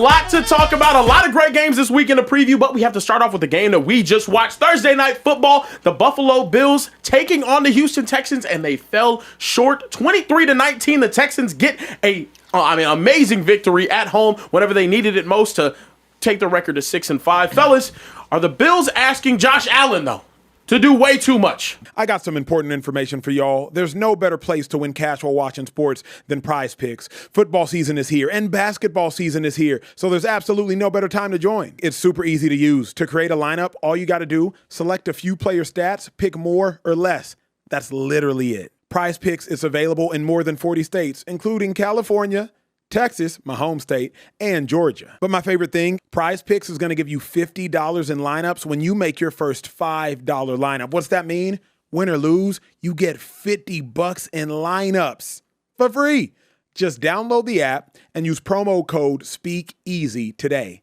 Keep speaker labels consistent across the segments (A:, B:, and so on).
A: lot to talk about, a lot of great games this week in the preview, but we have to start off with the game that we just watched. Thursday Night Football, the Buffalo Bills taking on the Houston Texans, and they fell short 23-19. The Texans get amazing victory at home whenever they needed it most to take the record to 6-5. Fellas, are the Bills asking Josh Allen, though, to do way too much?
B: I got some important information for y'all. There's no better place to win cash while watching sports than PrizePicks. Football season is here and basketball season is here, so there's absolutely no better time to join. It's super easy to use. To create a lineup, all you got to do, select a few player stats, pick more or less. That's literally it. PrizePicks is available in more than 40 states, including California, Texas, my home state, and Georgia. But my favorite thing, PrizePicks is going to give you $50 in lineups when you make your first $5 lineup. What's that mean? Win or lose, you get $50 in lineups for free. Just download the app and use promo code Speakeasy today.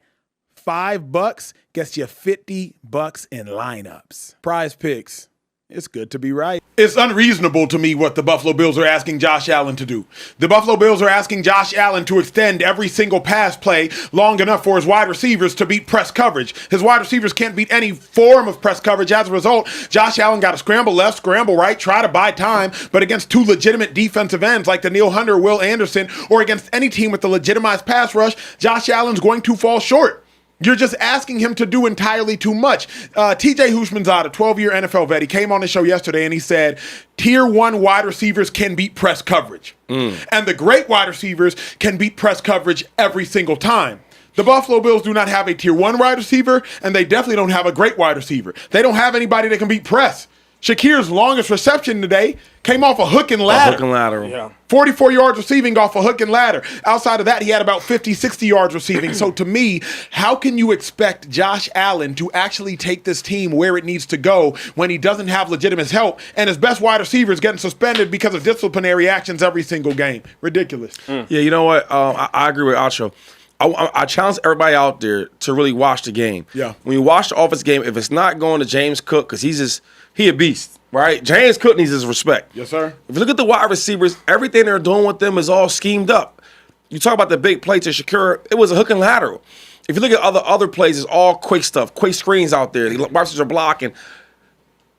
B: $5 gets you $50 in lineups. PrizePicks. It's good to be right. It's unreasonable to me what the Buffalo Bills are asking Josh Allen to do. The Buffalo Bills are asking Josh Allen to extend every single pass play long enough for his wide receivers to beat press coverage. His wide receivers can't beat any form of press coverage. As a result, Josh Allen got to scramble left, scramble right, try to buy time, but against two legitimate defensive ends like Danielle Hunter, Will Anderson, or against any team with a legitimized pass rush, Josh Allen's going to fall short. You're just asking him to do entirely too much. TJ Houshmandzadeh, a 12-year NFL vet, he came on the show yesterday and he said, Tier 1 wide receivers can beat press coverage. And the great wide receivers can beat press coverage every single time. The Buffalo Bills do not have a Tier 1 wide receiver, and they definitely don't have a great wide receiver. They don't have anybody that can beat press. Shakir's longest reception today came off a hook and ladder.
C: A hook and ladder.
A: Yeah.
B: 44 yards receiving off a hook and ladder. Outside of that, he had about 50, 60 yards receiving. So to me, how can you expect Josh Allen to actually take this team where it needs to go when he doesn't have legitimate help and his best wide receiver is getting suspended because of disciplinary actions every single game? Ridiculous.
C: Yeah, you know what? I agree with Acho. I challenge everybody out there to really watch the game.
B: Yeah.
C: When you watch the offense game, if it's not going to James Cook, because he a beast, right? James Cook needs his respect.
B: Yes, sir.
C: If you look at the wide receivers, everything they're doing with them is all schemed up. You talk about the big play to Shakir, it was a hook and lateral. If you look at other plays, it's all quick stuff, quick screens out there. The wide receivers are blocking.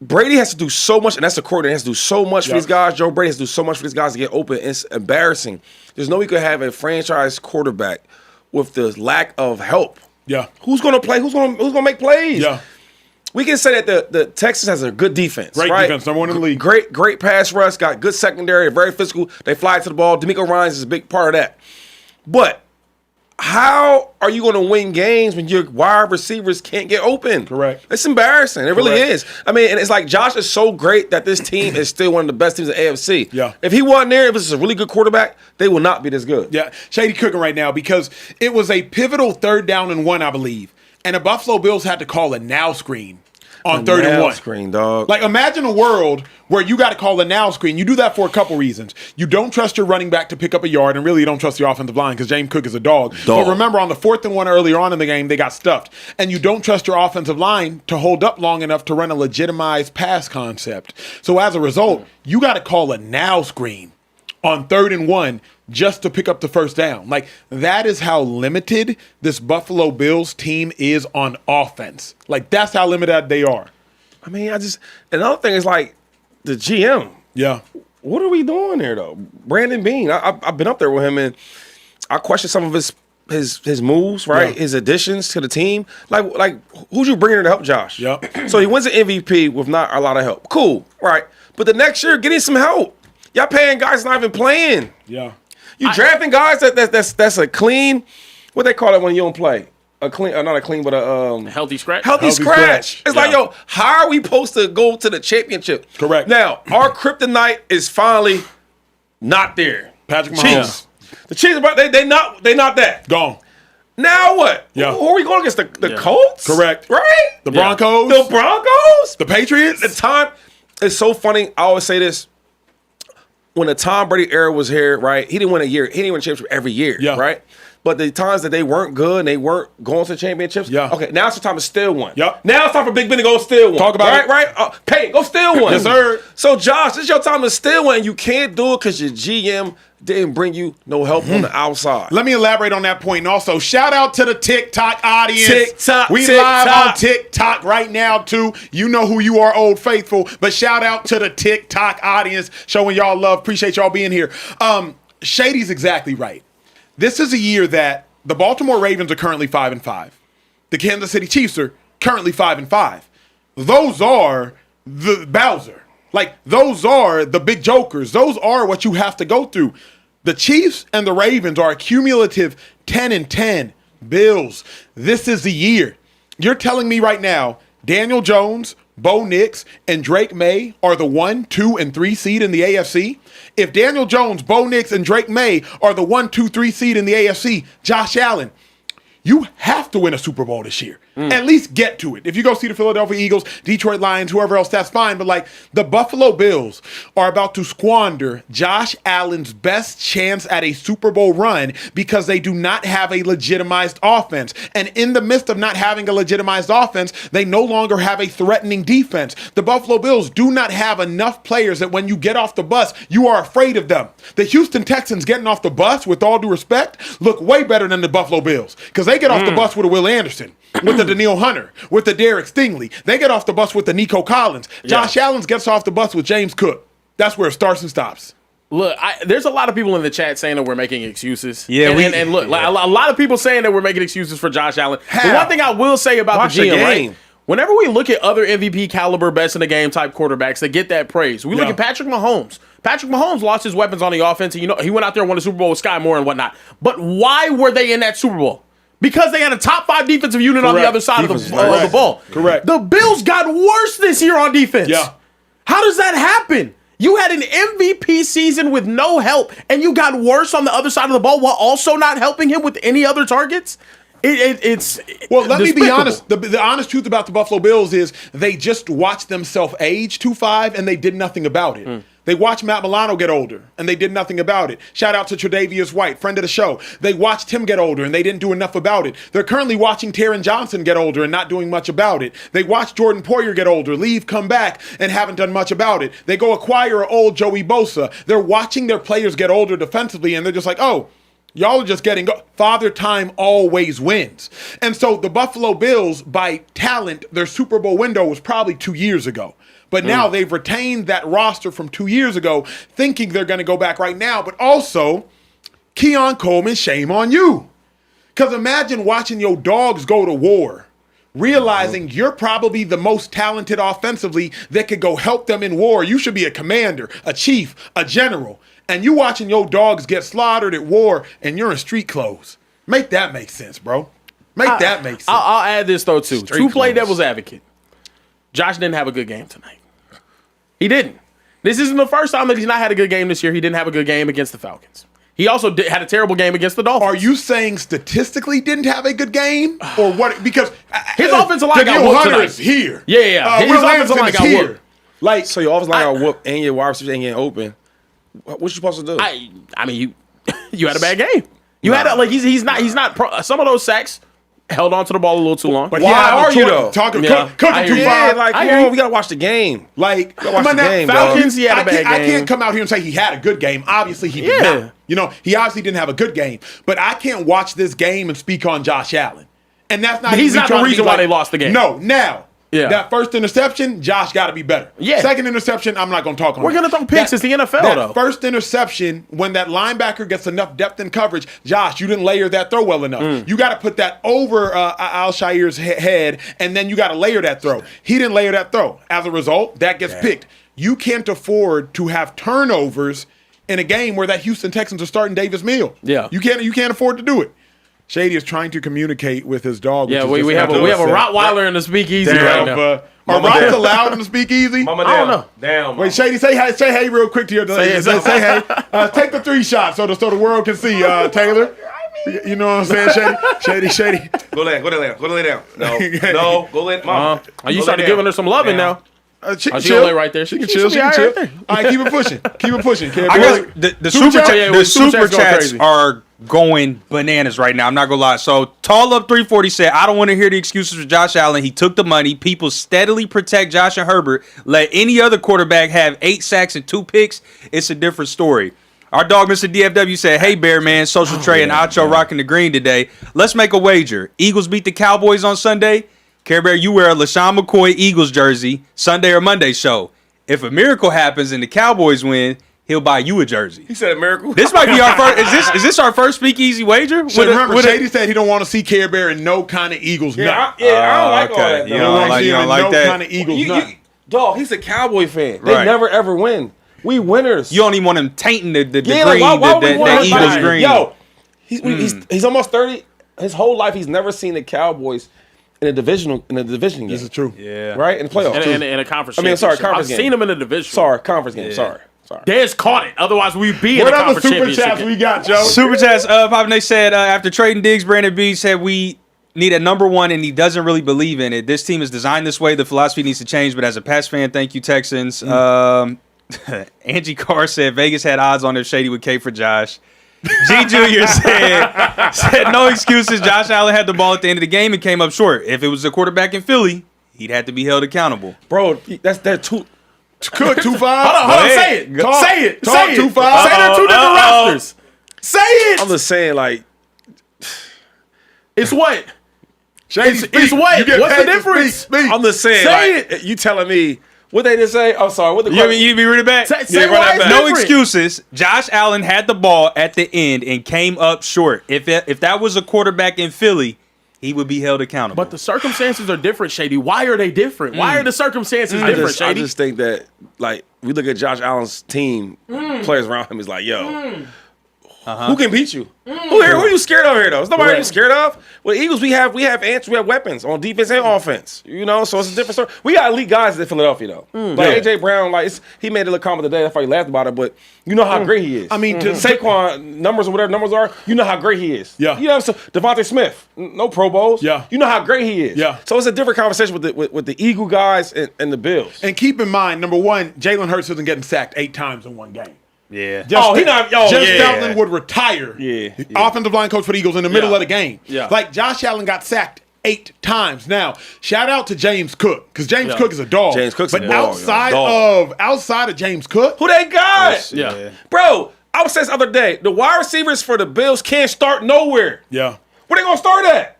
C: Brady has to do so much, and that's the coordinator. He has to do so much for these guys. Joe Brady has to do so much for these guys to get open. It's embarrassing. There's no way you could have a franchise quarterback with the lack of help.
B: Yeah.
C: Who's going to play? Who's going to make plays?
B: Yeah.
C: We can say that the Texans has a good defense.
B: Great
C: right?
B: defense, number one in the league.
C: Great pass rush, got good secondary, very physical. They fly to the ball. D'Amico Ryans is a big part of that. But how are you going to win games when your wide receivers can't get open?
B: Correct.
C: It's embarrassing. It really is. I mean, and it's like Josh is so great that this team is still one of the best teams in the AFC.
B: Yeah.
C: If he wasn't there, if this is a really good quarterback, they will not be this good.
B: Yeah. Shady cooking right now because it was a pivotal 3rd down and 1, I believe. And the Buffalo Bills had to call a now screen on 3rd and 1.
C: Screen, dog.
B: Like, imagine a world where you got to call a now screen. You do that for a couple reasons. You don't trust your running back to pick up a yard, and really you don't trust the offensive line because James Cook is a dog. But remember, on the 4th and 1 earlier on in the game, they got stuffed. And you don't trust your offensive line to hold up long enough to run a legitimized pass concept. So as a result, you got to call a now screen on 3rd and 1 just to pick up the 1st down. Like, that is how limited this Buffalo Bills team is on offense. Like, that's how limited they are.
C: I mean, another thing is like the GM.
B: Yeah.
C: What are we doing here, though? Brandon Beane, I've been up there with him, and I question some of his moves, right?
B: Yeah.
C: His additions to the team. Like who'd you bring in to help Josh?
B: Yep.
C: So he wins an MVP with not a lot of help. Cool, right? But the next year, get him some help. Y'all paying guys not even playing.
B: Yeah.
C: You drafting guys that's a clean, what they call it when you don't play? A clean, not a clean, but a
A: healthy scratch.
C: Healthy scratch. It's like, yo, how are we supposed to go to the championship?
B: Correct.
C: Now, our kryptonite is finally not there.
B: Patrick Mahomes.
C: Chiefs. The Chiefs, they not that.
B: Gone.
C: Now what?
B: Yeah.
C: Who are we going against? The Colts?
B: Correct.
C: Right?
B: The Broncos.
C: The Broncos?
B: The Patriots.
C: The time, it's so funny. I always say this. When the Tom Brady era was here, right? He didn't win a championship every year, right? But the times that they weren't good and they weren't going to championships, okay, now it's the time to steal one.
B: Yep.
C: Now it's time for Big Ben to go steal one.
B: Talk about it.
C: Right? Pay, go steal one.
B: Yes, sir.
C: So, Josh, this is your time to steal one. You can't do it because your GM didn't bring you no help on the outside.
B: Let me elaborate on that point. And also, shout out to the TikTok audience. We
C: TikTok.
B: live on TikTok right now, too. You know who you are, Old Faithful. But shout out to the TikTok audience, showing y'all love. Appreciate y'all being here. Shady's exactly right. This is a year that the Baltimore Ravens are currently 5-5. The Kansas City Chiefs are currently 5-5. Those are the Bowser. Like, those are the big jokers. Those are what you have to go through. The Chiefs and the Ravens are a cumulative 10-10. Bills, this is the year. You're telling me right now, Daniel Jones, Bo Nix, and Drake May are the 1, 2, and 3 seed in the AFC? If Daniel Jones, Bo Nix, and Drake May are the 1, 2, 3 seed in the AFC, Josh Allen, you have to win a Super Bowl this year. At least get to it. If you go see the Philadelphia Eagles, Detroit Lions, whoever else, that's fine. But like, the Buffalo Bills are about to squander Josh Allen's best chance at a Super Bowl run because they do not have a legitimized offense. And in the midst of not having a legitimized offense, they no longer have a threatening defense. The Buffalo Bills do not have enough players that when you get off the bus, you are afraid of them. The Houston Texans getting off the bus, with all due respect, look way better than the Buffalo Bills because they get off the bus with a Will Anderson, with the Daniil Hunter, with the Derek Stingley. They get off the bus with the Nico Collins. Josh Allen gets off the bus with James Cook. That's where it starts and stops.
A: Look, there's a lot of people in the chat saying that we're making excuses.
B: Yeah,
A: and look, like, a lot of people saying that we're making excuses for Josh Allen.
B: How?
A: The one thing I will say about
C: Watch
A: the GM,
C: the
A: right?
C: game.
A: Whenever we look at other MVP caliber, best in the game type quarterbacks that get that praise, we look at Patrick Mahomes. Patrick Mahomes lost his weapons on the offense, and he went out there and won a Super Bowl with Sky Moore and whatnot. But why were they in that Super Bowl? Because they had a top 5 defensive unit on the other side of the ball.
B: Correct.
A: The Bills got worse this year on defense.
B: Yeah.
A: How does that happen? You had an MVP season with no help, and you got worse on the other side of the ball while also not helping him with any other targets? It's
B: well, let me be
A: despicable.
B: honest. The honest truth about the Buffalo Bills is they just watched themselves age 2-5, and they did nothing about it. They watched Matt Milano get older, and they did nothing about it. Shout out to Tre'Davious White, friend of the show. They watched him get older, and they didn't do enough about it. They're currently watching Taron Johnson get older and not doing much about it. They watched Jordan Poyer get older, leave, come back, and haven't done much about it. They go acquire an old Joey Bosa. They're watching their players get older defensively, and they're just like, oh, y'all are just getting Father Time always wins. And so the Buffalo Bills, by talent, their Super Bowl window was probably 2 years ago. But now they've retained that roster from 2 years ago, thinking they're going to go back right now. But also, Keon Coleman, shame on you. Because imagine watching your dogs go to war, realizing you're probably the most talented offensively that could go help them in war. You should be a commander, a chief, a general. And you watching your dogs get slaughtered at war, and you're in street clothes. Make that make sense, bro. Make that make sense.
A: I'll add this, though, too.
C: Street
A: To play
C: clothes.
A: devil's advocate, Josh didn't have a good game tonight. He didn't. This isn't the first time that he's not had a good game this year. He didn't have a good game against the Falcons. He also had a terrible game against the Dolphins.
B: Are you saying statistically didn't have a good game, or what? Because
A: His offensive line got
B: Daniil
A: whooped
B: Hunter
A: tonight.
B: is here.
A: Yeah. His
B: Will
A: offensive
B: Anderson
A: line
B: is
A: got
B: here.
A: whooped.
B: Like,
C: So your offense line got whooped and your wide receivers ain't getting open. What you supposed to do?
A: I mean, you had a bad game. You had he's not. Some of those sacks held on to the ball a little too long.
B: but
C: Why
B: yeah,
C: are you though?
B: Talking,
A: Yeah.
B: cooking
A: I
B: too
A: hear you.
B: far.
C: Yeah, like,
A: I
C: come
A: hear
C: on,
A: you.
C: we gotta watch the game.
B: Like,
C: watch the game, bro.
A: Falcons, he had a bad
B: I
A: game.
B: can't come out here and say he had a good game. Obviously, he did
A: Yeah.
B: not. You know, he obviously didn't have a good game. But I can't watch this game and speak on Josh Allen. And that's not.
A: He's
B: me
A: not the
B: trying to be
A: reason why
B: like,
A: they lost the game.
B: No, now.
A: Yeah.
B: That first interception, Josh got to be better.
A: Yeah.
B: Second interception, I'm not going to talk on.
A: We're
B: that.
A: gonna throw picks. It's the NFL,
B: that
A: though.
B: First interception, when that linebacker gets enough depth and coverage, Josh, you didn't layer that throw well enough. You got to put that over Alshair's head, and then you got to layer that throw. He didn't layer that throw. As a result, that gets picked. You can't afford to have turnovers in a game where that Houston Texans are starting Davis Mills.
A: Yeah.
B: You can't afford to do it. Shady is trying to communicate with his dog.
A: Yeah,
B: which is
A: we
B: just
A: have a
B: upset.
A: Rottweiler in the speakeasy right now.
B: Are
C: Mama
B: rocks
C: down.
B: allowed in the speakeasy?
C: Mama
A: I don't
C: down.
A: know.
C: Down.
B: Wait, Shady, say hey real quick to your say hey. Take the 3 shots so the world can see, Taylor. You know what I'm saying, Shady.
C: Go lay down. No, go lay. Mama.
A: You
C: Go
A: started
C: lay
A: giving
C: down.
A: her some loving now.
B: She can
A: she
B: chill.
A: gonna lay right there.
B: She can
A: She
B: chill.
A: should
B: She
A: be
B: can
A: all
B: chill.
A: right there.
B: All right, keep it pushing. Keep it pushing.
C: I guess the super
A: chat? Yeah,
C: the
A: super
C: super
A: chats going
C: chats
A: crazy.
C: are
D: going bananas right now. I'm not gonna lie. So Tall Up 340 said, I don't want to hear the excuses for Josh Allen. He took the money. People steadily protect Josh and Herbert. Let any other quarterback have 8 sacks and 2 picks. It's a different story. Our dog, Mr. DFW, said, hey, Bear Man, Social Trey, and Acho rocking the green today. Let's make a wager. Eagles beat the Cowboys on Sunday. Care Bear, you wear a LaShawn McCoy Eagles jersey Sunday or Monday show. If a miracle happens and the Cowboys win, he'll buy you a jersey.
C: He said a miracle.
D: This might be our first. Is this our first Speakeasy wager?
B: Remember, Shady said he don't want to see Care Bear in no kind of Eagles nut.
C: I don't like all that.
D: You don't like that?
B: Kind of Eagles nut.
C: Dog, he's a Cowboy fan. They
D: Right.
C: never ever win. We winners.
D: You don't even want him tainting the green,
C: why would we want
D: the
C: him
D: Eagles
C: to-
D: green.
C: Yo, he's almost 30. His whole life he's never seen the Cowboys in a division game.
B: This is true.
D: Yeah.
C: Right? In the playoffs.
A: in a conference.
C: I mean, sorry,
A: championship.
C: conference
A: I've
C: game.
A: seen him in a division.
C: Sorry, conference game. Sorry.
A: Dez caught it. Otherwise, we'd be in
B: What
A: a
B: other
A: conference
B: super
A: championship
B: chats
A: game.
B: we got, Joe?
D: Super chats. Poppin', they said after trading Diggs, Brandon B said we need a number 1, and he doesn't really believe in it. This team is designed this way. The philosophy needs to change. But as a Pats fan, thank you, Texans. Angie Carr said Vegas had odds on if Shady would K for Josh. G Jr. said no excuses. Josh Allen had the ball at the end of the game and came up short. If it was a quarterback in Philly, he'd have to be held accountable.
C: Bro, they're too.
B: Good, 2-5.
A: Hold on, say it.
B: Talk.
A: Say it.
B: Talk,
A: Say it.
B: 2-5.
A: Say they're 2 different rosters. Say it.
C: I'm just saying, like,
A: It's what?
B: Shady,
A: It's what?
B: You get
A: What's
B: paid
A: the
B: to
A: difference?
B: speak.
C: I'm just saying,
A: Say
C: like, you telling me what they just say? I'm sorry. What the
D: You be read it back?
A: Say
C: run
A: why
C: that
A: it's
C: back.
D: No
A: different.
D: excuses. Josh Allen had the ball at the end and came up short. If that was a quarterback in Philly, he would be held accountable.
A: But the circumstances are different, Shady. Why are they different? Why are the circumstances different,
C: I
A: Shady?
C: just think that, like, we look at Josh Allen's team, players around him is like, yo, who can beat you? Who are you scared of here, though? There's nobody you scared of. With Eagles, we have answers, we have weapons on defense and offense. You know, so it's a different story. We got elite guys in Philadelphia, though. Like AJ Brown, like he made a little comment today. That's why he laughed about it. But you know how great he is.
B: I mean,
C: Saquon numbers or whatever numbers are, you know how great he is.
B: Yeah.
C: You know, so Devontae Smith, no Pro Bowls.
B: Yeah.
C: You know how great he is.
B: Yeah.
C: So it's a different conversation with the Eagle guys and the Bills.
B: And keep in mind, number 1, Jalen Hurts isn't getting sacked 8 times in one game.
D: yeah.
B: Jeff Stoutland would retire.
C: Yeah.
B: Offensive line coach for the Eagles in the middle of the game.
A: Yeah.
B: Like Josh Allen got sacked 8 times. Now, shout out to James Cook because James Cook is a dog.
C: James Cook's a
B: but
C: dog,
B: outside of James Cook,
C: Who they got?
A: Yeah.
C: Bro, I was saying this other day, the wide receivers for the Bills can't start nowhere.
B: yeah,
C: Where they gonna start at?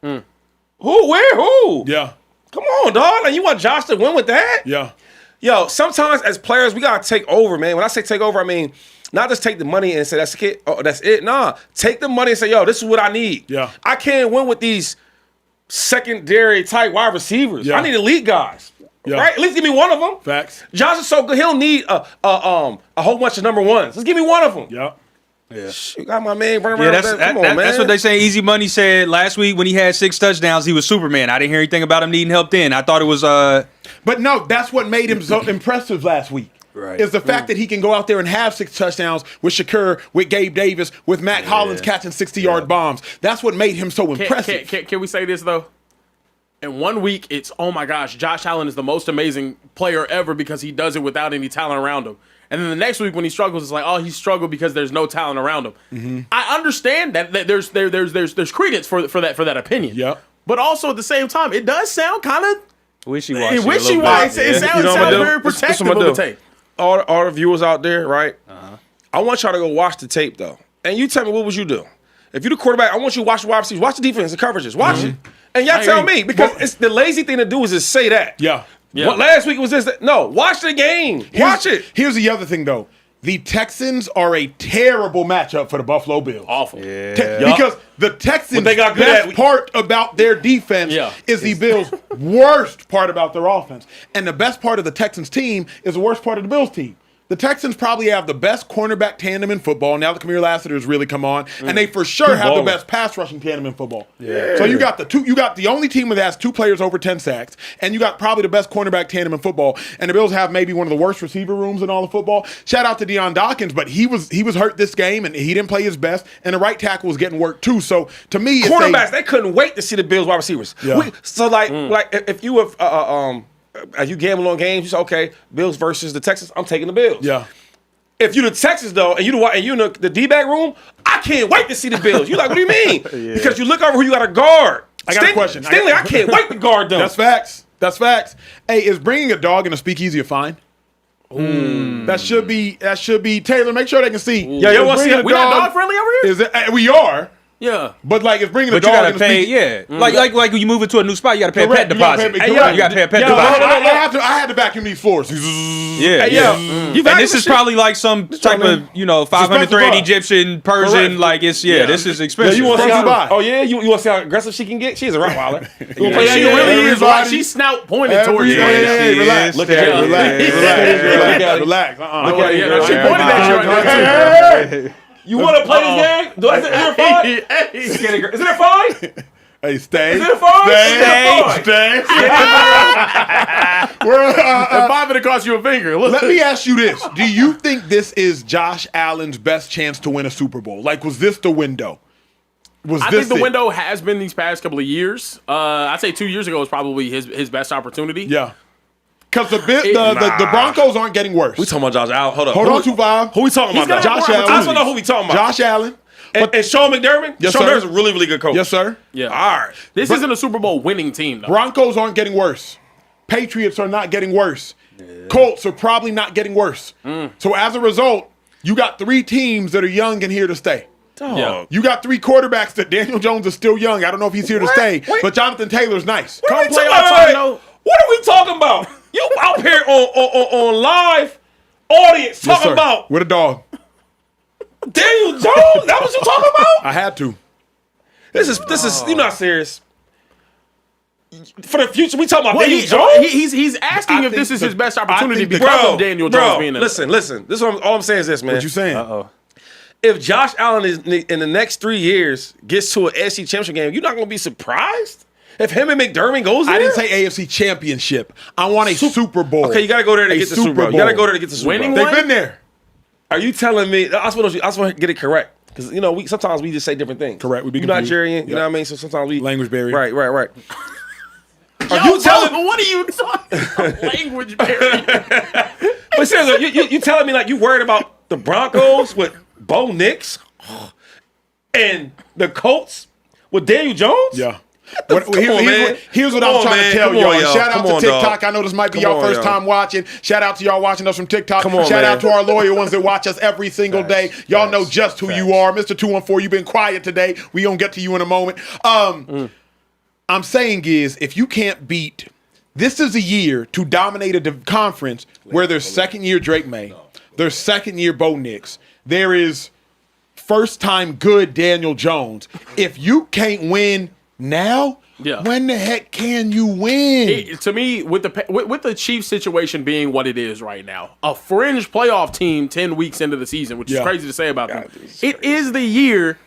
C: Who? Where? Who?
B: yeah,
C: Come on, dog. Like, you want Josh to win with that?
B: yeah.
C: Yo, sometimes as players, we gotta take over, man. When I say take over, I mean not just take the money and say that's the kid. Oh, that's it. Nah, take the money and say, yo, this is what I need.
B: Yeah.
C: I can't win with these secondary type wide receivers.
B: Yeah.
C: I need elite guys.
B: Yeah.
C: Right? At least give me one of them.
B: Facts.
C: Josh is so good. He don't need a whole bunch of number ones. Just give me one of them.
B: Yeah.
C: You got my man running
D: Yeah,
C: around. Come on, man.
D: that's what they say. Easy Money said last week when he had 6 touchdowns, he was Superman. I didn't hear anything about him needing help then. I thought it was
B: But no, that's what made him so impressive last week.
D: Right.
B: Is the fact that he can go out there and have 6 touchdowns with Shakur, with Gabe Davis, with Matt Hollins catching 60-yard bombs. That's what made him so impressive.
A: Can we say this, though? In 1 week, it's, oh my gosh, Josh Allen is the most amazing player ever because he does it without any talent around him. And then the next week when he struggles, it's like, oh, he struggled because there's no talent around him. I understand that there's credence for that opinion.
B: Yep.
A: But also at the same time, it does sound kind of
D: wishy-washy.
A: wishy-washy. It sounds
C: what I'm gonna do?
A: very
C: This
A: protective
C: what I'm
A: of the
C: gonna do.
A: tape.
C: All the viewers out there, right? I want y'all to go watch the tape, though. And you tell me, what would you do? If you're the quarterback, I want you to watch the wide receivers, watch the defense, the coverages, watch it. And y'all tell me, because it's the lazy thing to do is just say that.
B: Yeah.
C: What, last week was this. No, watch the game. Watch it.
B: Here's the other thing, though. The Texans are a terrible matchup for the Buffalo Bills.
A: Awful.
B: Because the Texans'
C: What they got good
B: best
C: at-
B: part about their defense is the Bills' worst part about their offense. And the best part of the Texans team is the worst part of the Bills team. The Texans probably have the best cornerback tandem in football now that Kamir Lassiter has really come on, and they for sure have the best pass rushing tandem in football. So you got the only team that has 2 players over 10 sacks, and you got probably the best cornerback tandem in football. And the Bills have maybe one of the worst receiver rooms in all of football. Shout out to Deion Dawkins, but he was hurt this game and he didn't play his best, and the right tackle was getting worked too. So to me, it's
C: Quarterbacks, they couldn't wait to see the Bills wide receivers.
B: Yeah.
C: Like if you have as you gamble on games, you say, okay, Bills versus the Texans, I'm taking the Bills.
B: Yeah.
C: If you the Texans though, and you in the D-bag room, I can't wait to see the Bills. You like, what do you mean? Because you look over who you got to guard.
B: I got a question.
C: Stanley, I can't wait to guard them.
B: That's facts. That's facts. Hey, is bringing a dog in a speakeasy a fine? That should be Taylor. Make sure they can see.
C: Yeah, you want to see
A: We not dog friendly over here?
B: Is it? We are.
A: Yeah.
B: But like, if bringing a
D: But you
B: dog
D: gotta
B: in a
D: pay,
B: speakeasy.
D: like when you move into a new spot, you gotta pay a pet
B: Correct, you gotta
D: deposit.
B: pay-
D: You gotta pay a pet
B: No,
D: deposit.
B: I had to vacuum these floors.
D: Yeah,
C: Yo,
D: And
C: you
D: this is probably like some type of 500 thread
B: expensive.
D: Egyptian Persian.
B: Correct.
D: Like this is
C: Yeah,
D: expensive.
C: you want to see
B: From Dubai.
C: how? Oh yeah, you want to see how aggressive she can get? She's a Rottweiler. You wanna play that
A: She
C: game?
A: really is right.
B: Everybody-
A: She's snout pointed towards you.
B: Hey,
D: she
B: relax.
D: is.
B: Look at her.
A: Yeah.
B: Relax.
C: Look
B: Relax.
A: Yeah, she pointed at you right there, too.
C: You want to play this game? Is it a fine? Is it a fine?
B: Hey, stay.
C: Is it a fine?
B: Stay.
A: And $5 it cost you a finger. Look.
B: Let me ask you this. Do you think this is Josh Allen's best chance to win a Super Bowl? Like, was this the window?
A: I think the window has been these past couple of years. I'd say 2 years ago was probably his best opportunity.
B: Yeah. Because the Broncos aren't getting worse.
C: We talking about Josh Allen. Hold up.
B: Hold on, 2-5.
C: Who we talking about?
A: got
C: though?
B: Josh
A: more
B: Allen.
C: I just want to know who we talking about.
B: Josh Allen.
C: And Sean McDermott?
B: Yes,
C: Sean
B: sir.
C: McDermott's a really, really good coach.
B: Yes, sir.
A: Yeah.
C: All right.
A: This isn't a Super Bowl winning team, though.
B: Broncos aren't getting worse. Patriots are not getting worse. Colts are probably not getting worse. So as a result, you got 3 teams that are young and here to stay.
A: Yeah.
B: You got 3 quarterbacks that Daniel Jones is still young. I don't know if he's here to stay, but Jonathan Taylor's nice.
C: What are we
A: playoff
C: talking
A: time,
C: about?
A: though.
C: What are we talking about? You out here on live audience
B: Yes,
C: talking
B: sir.
C: about
B: With a dog.
C: Daniel Jones? That what you talking about?
B: I had to.
C: This is you're not serious. For the future, we talking about
A: Well,
C: Daniel Jones?
A: he's asking if this is his best opportunity
B: think the-
A: because of Daniel Jones being in it.
C: listen. This is all I'm saying is this, man.
B: What you saying?
C: If Josh Allen is in the next 3 years gets to an SC championship game, you're not gonna be surprised if him and McDermott goes there.
B: I didn't say AFC Championship. I want a Super Bowl.
C: Okay, you gotta go there to
B: A
C: get the Super Bowl. You gotta go there to get the Super
A: Winning
C: Bowl.
A: one?
B: They've been there.
C: Are you telling me? I just want to get it correct because we sometimes we just say different things.
B: Correct, we be
C: You're
B: confused.
C: Nigerian, you
B: Yep.
C: know what I mean. So sometimes we
B: Language barrier.
C: Right.
A: Yo,
C: you telling-
A: bro, what are you talking about? Language barrier.
C: But seriously, you telling me like you worried about the Broncos with Bo Nix and the Colts with Daniel Jones?
B: Yeah.
C: Come on, man.
B: Here's what
C: Come
B: I'm
C: on,
B: trying
C: man.
B: to tell
C: Come
B: y'all.
C: on,
B: And
C: y'all.
B: shout out
C: Come
B: to
C: on,
B: TikTok.
C: dog.
B: I know this might be
C: Come
B: y'all
C: on,
B: first
C: y'all.
B: time watching. Shout out to y'all watching us from TikTok.
C: Come on,
B: shout out
C: man.
B: to our loyal ones that watch us every single day. Y'all know just who you are. Mr. 214, you've been quiet today. We gonna get to you in a moment. I'm saying is, if you can't beat, this is a year to dominate a conference where there's second-year Drake May, there's second-year Bo Nix, there is first-time good Daniel Jones. If you can't win now, when the heck can you win?
A: To me, with the Chiefs situation being what it is right now, a fringe playoff team 10 weeks into the season, which is crazy to say about them. It is the year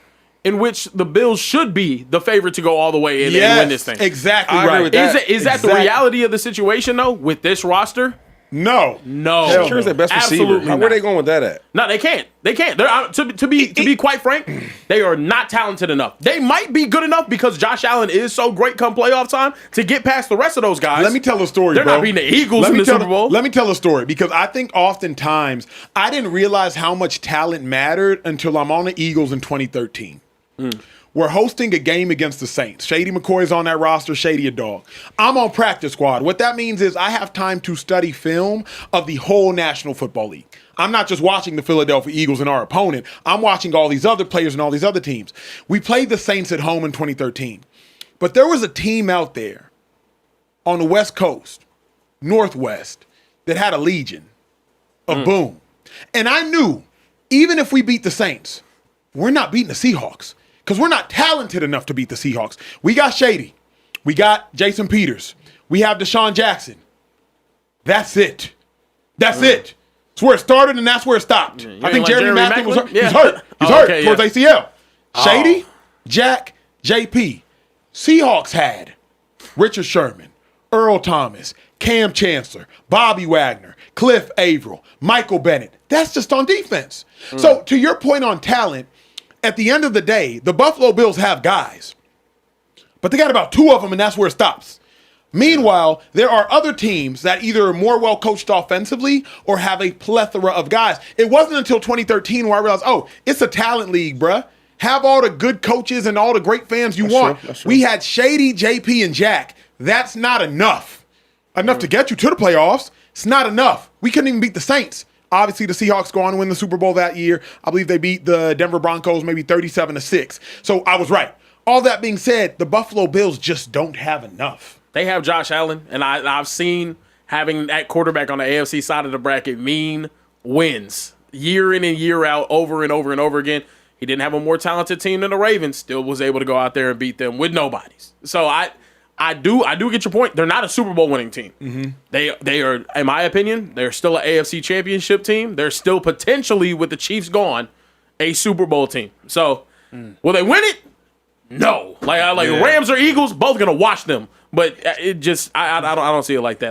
A: in which the Bills should be the favorite to go all the way in and win this thing.
B: Exactly
C: I agree
B: right.
C: with that.
A: Is that the reality of the situation, though, with this roster?
B: No.
A: No.
C: Shakur's their best receiver.
A: Absolutely
C: Where
A: not.
C: they going with that at?
A: No, they can't. They can't. To be quite frank, they are not talented enough. They might be good enough because Josh Allen is so great come playoff time to get past the rest of those guys.
B: Let me tell a story,
A: They're
B: bro.
A: not beating the Eagles in the Super Bowl.
B: Let me tell a story because I think oftentimes I didn't realize how much talent mattered until I'm on the Eagles in 2013. We're hosting a game against the Saints. Shady McCoy's on that roster. Shady a dog. I'm on practice squad. What that means is I have time to study film of the whole National Football League. I'm not just watching the Philadelphia Eagles and our opponent. I'm watching all these other players and all these other teams. We played the Saints at home in 2013. But there was a team out there on the West Coast, Northwest, that had a legion of boom. And I knew, even if we beat the Saints, we're not beating the Seahawks because we're not talented enough to beat the Seahawks. We got Shady. We got Jason Peters. We have Deshaun Jackson. That's it. That's it. It's where it started and that's where it stopped. I think
A: like
B: Jeremy
A: Jerry
B: Macklin was hurt.
A: Macklin?
B: He's
A: Yeah.
B: hurt. He's
A: Oh,
B: hurt
A: okay,
B: towards
A: yeah.
B: ACL. Shady, Jack, JP. Seahawks had Richard Sherman, Earl Thomas, Cam Chancellor, Bobby Wagner, Cliff Averill, Michael Bennett. That's just on defense. So to your point on talent, at the end of the day, the Buffalo Bills have guys, but they got about 2 of them, and that's where it stops. Meanwhile, there are other teams that either are more well coached offensively or have a plethora of guys. It wasn't until 2013 where I realized, oh, it's a talent league, bruh. Have all the good coaches and all the great fans you want.
C: True.
B: We had Shady, JP, and Jack. That's not enough. Enough to get you to the playoffs. It's not enough. We couldn't even beat the Saints. Obviously, the Seahawks go on to win the Super Bowl that year. I believe they beat the Denver Broncos maybe 37-6. So I was right. All that being said, the Buffalo Bills just don't have enough.
A: They have Josh Allen, and I've seen having that quarterback on the AFC side of the bracket mean wins year in and year out, over and over and over again. He didn't have a more talented team than the Ravens, still was able to go out there and beat them with nobodies. So I do get your point. They're not a Super Bowl winning team. Mm-hmm. They are, in my opinion, they're still an AFC championship team. They're still potentially, with the Chiefs gone, a Super Bowl team. So will they win it? No. Rams or Eagles, both gonna watch them. But it just I don't see it like that.